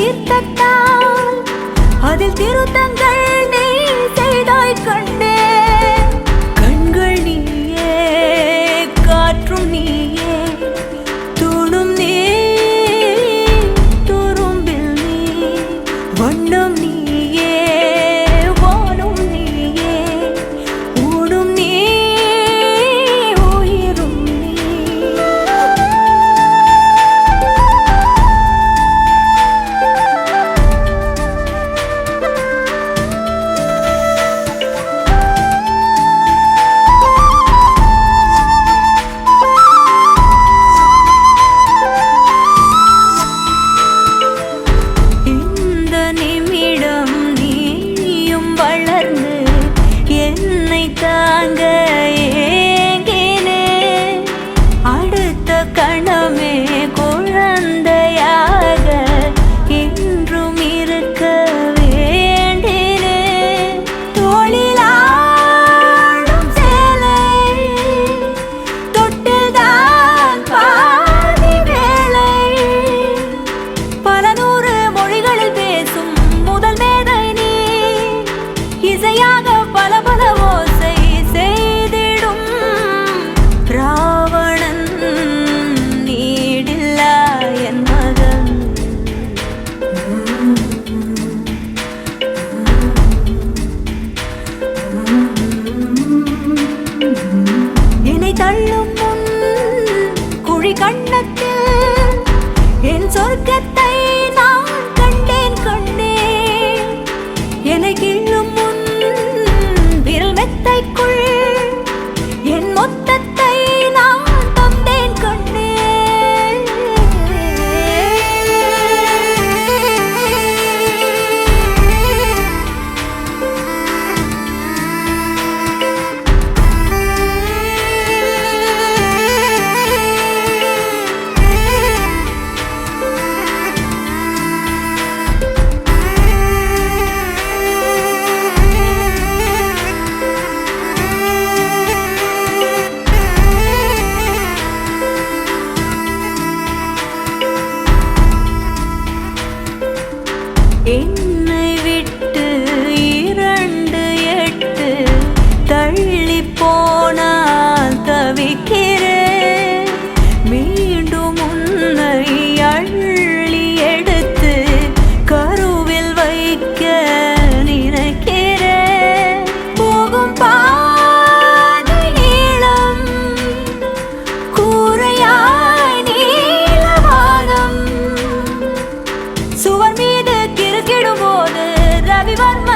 தீர்த்தத்தால் அதில் திருத்தங்கள் நீ செய்தாய் கண்டே. கண்கள் நீயே, காற்றும் நீயே, தூணும் நீ, துரும்பில் நீ, வண்ணம் நீயே, வானும் நீயே, ஊடும் நீ, உயிரும் நீ. இந்த நிமிடம் நீயும் வளர்ந்து என்னை தாங்க ஏங்கினே. அடுத்த கணமே குழந்தையாக என்றும் இருக்க வேண்டினே. தோளிலாடும் சேலை தொட்டில்தான் பாதி வேளை. பல நூறு மொழிகளில் பேசும் முதல் மேதை நீ. இசையாக பல பல ஓசை செய்திடும் ராவணன் நீடில்லா என் மகன். என்னை தள்ளும் முன் குழி கண்ணத்தில் என் சொர்க்கத்தை நான் கண்டேன் கண்டேன். என்னை கிள்ளும் முன் விரல் மெத்தைக்குள் என் மொத்தத்தை நான் தந்தேன் கண்டேன். என்னை விட்டு 2 8 தள்ளி போனால் தவிக்கிறேன். மீண்டும் உன்னை அள்ளி எடுத்து கருவில் வைக்க நினைக்கிறேன். போகும் பாதை நீளம், கூரையாய் நீலவானம். சுவர் மீது கிறுக்கிடும் போது ரவிவர்ம